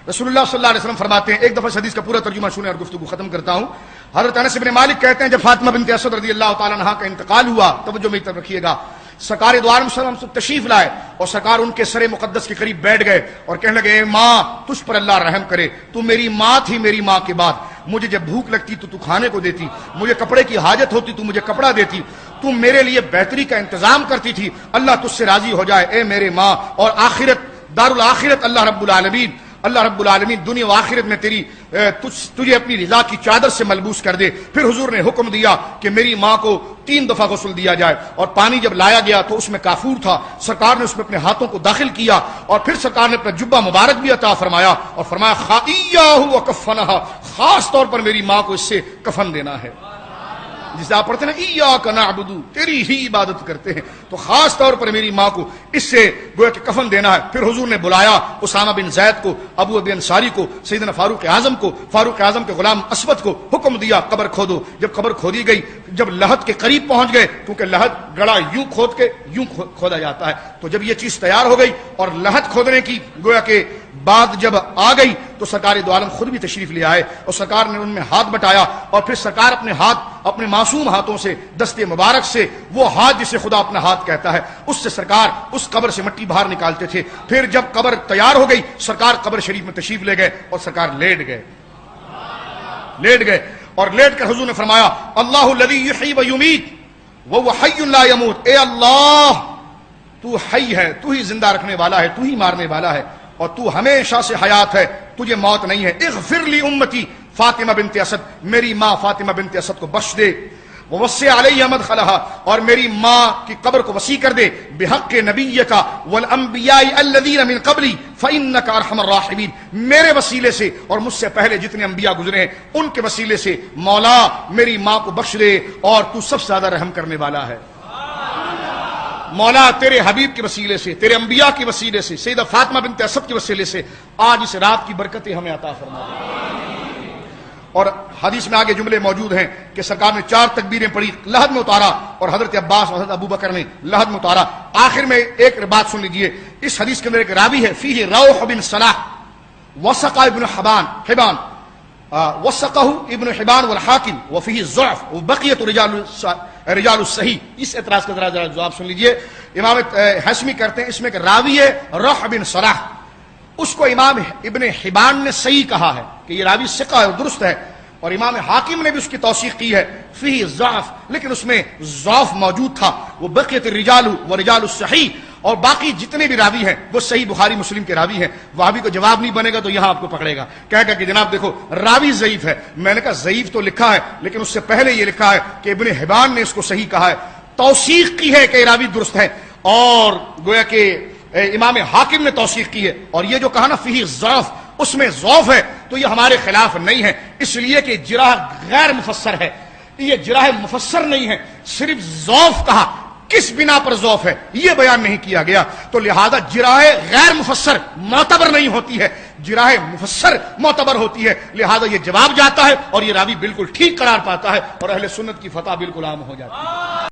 رسول اللہ صلی اللہ علیہ وسلم فرماتے ہیں، ایک دفعہ حدیث کا پورا ترجمہ سنیں اور گفتگو ختم کرتا ہوں۔ حضرت انس بن مالک کہتے ہیں جب فاطمہ بنت اسد رضی اللہ تعالی عنہا کا انتقال ہوا، توجہ میری طرف رکھیے گا، سرکار دو عالم صلی اللہ علیہ وسلم تشریف لائے اور سرکار ان کے سر مقدس کے قریب بیٹھ گئے اور کہنے لگے، اے ماں تجھ پر اللہ رحم کرے، تو میری ماں تھی، میری ماں کے بعد مجھے جب بھوک لگتی تو کھانے کو دیتی، مجھے کپڑے کی حاجت ہوتی تو مجھے کپڑا دیتی، تو میرے لیے بہتری کا انتظام کرتی تھی، اللہ تجھ سے راضی ہو جائے اے میرے ماں، اور آخرت دارالآخرت اللہ رب العالمین دنیا و آخرت میں تجھے اپنی رضا کی چادر سے ملبوس کر دے۔ پھر حضور نے حکم دیا کہ میری ماں کو 3 دفعہ غسل دیا جائے، اور پانی جب لایا گیا تو اس میں کافور تھا، سرکار نے اس میں اپنے ہاتھوں کو داخل کیا اور پھر سرکار نے اپنا جبہ مبارک بھی عطا فرمایا اور فرمایا خائیہ وکفنھا، خاص طور پر میری ماں کو اس سے کفن دینا ہے۔ جسے آپ پڑھتے ہیں نا ایاک نعبد، تیری ہی عبادت کرتے ہیں، تو خاص طور پر میری ماں کو اس سے گویا کہ کفن دینا ہے۔ پھر حضور نے بلایا اسامہ بن زید کو، ابو ابی انصاری کو، سیدنا فاروق اعظم کے غلام اسود کو، حکم دیا قبر کھودو۔ جب قبر کھودی گئی، جب لحد کے قریب پہنچ گئے، کیونکہ لحد گڑا یوں کھود کے یوں کھودا جاتا ہے، تو جب یہ چیز تیار ہو گئی اور لحد کھودنے کی گویا کہ بات جب آ گئی تو سرکار دو عالم خود بھی تشریف لے آئے اور سرکار نے ان میں ہاتھ بٹایا، اور پھر سرکار اپنے معصوم ہاتھوں سے، دست مبارک سے، وہ ہاتھ جسے خدا اپنا ہاتھ کہتا ہے، اس سے سرکار اس قبر سے مٹی باہر نکالتے تھے۔ پھر جب قبر تیار ہو گئی، سرکار قبر شریف میں تشریف لے گئے اور سرکار لیٹ گئے اور لیٹ کر حضور نے فرمایا، اللہ الذی یحیی و یمیت وہو حی لا یموت، اے اللہ تو حی ہے، تو ہی زندہ رکھنے والا ہے، تو ہی مارنے والا ہے، اور تو ہمیشہ سے حیات ہے، تجھے موت نہیں ہے۔ اغفر لی امتی فاطمہ بنت اسد، میری ماں فاطمہ بنت اسد کو بخش دے، ووسع علیہ مدخلھا، اور میری ماں کی قبر کو وسیع کر دے، بحق نبیک والانبیاء الذین من قبلی فانک ارحم الراحمین، میرے وسیلے سے اور مجھ سے پہلے جتنے انبیاء گزرے ہیں ان کے وسیلے سے مولا میری ماں کو بخش دے، اور تو سب سے زیادہ رحم کرنے والا ہے۔ مولا تیرے حبیب کے وسیلے سے، تیرے انبیاء کے وسیلے سے، سیدہ فاطمہ بنت اسد کے وسیلے سے آج اس رات کی برکتیں ہمیں عطا فرما دے۔ اور حدیث میں آگے جملے موجود ہیں کہ سرکار نے 4 تکبیریں پڑھی، لحد میں اتارا، اور حضرت عباس اور حضرت ابو بکر نے لحد میں اتارا۔ آخر میں ایک بات سن لیجئے، اس حدیث کے اندر ایک راوی ہے، فیہ روح بن صلاح وثقہ ابن حبان وثقہ ابن حبان والحاکم وفیہ ضعف وبقیۃ رجال الصحیح۔ اس اعتراض کا ذرا جواب سن لیجئے۔ امام حشمی کرتے ہیں اس میں کہ راوی ہے روح بن صلاح، اس کو امام ابن حبان نے صحیح کہا ہے کہ یہ راوی ثقہ ہے اور درست ہے، اور امام حاکم نے بھی اس کی توثیق کی ہے، فیہ ضعف، لیکن اس میں ضعف موجود تھا، وہ بقیۃ الرجال ورجال الصحیح، اور باقی جتنے بھی راوی ہیں وہ صحیح بخاری مسلم کے راوی ہیں۔ وہابی کو جواب نہیں بنے گا تو یہاں آپ کو پکڑے گا، کہے گا کہ جناب دیکھو راوی ضعیف ہے۔ میں نے کہا ضعیف تو لکھا ہے، لیکن اس سے پہلے یہ لکھا ہے کہ ابن حبان نے اس کو صحیح کہا ہے، توثیق کی ہے کہ راوی درست ہے، اور گویا کہ امام حاکم نے توثیق کی ہے، اور یہ جو کہا نا فیہ ضعف، اس میں ضعف ہے تو یہ ہمارے خلاف نہیں ہے، اس لیے کہ جرح غیر مفسر ہے، یہ جرح مفسر نہیں ہے، صرف ضعف کہا، کس بنا پر ضعف ہے یہ بیان نہیں کیا گیا، تو لہذا جرح غیر مفسر معتبر نہیں ہوتی ہے، جرح مفسر معتبر ہوتی ہے، لہذا یہ جواب جاتا ہے اور یہ راوی بالکل ٹھیک قرار پاتا ہے اور اہل سنت کی فتح بالکل عام ہو جاتی ہے۔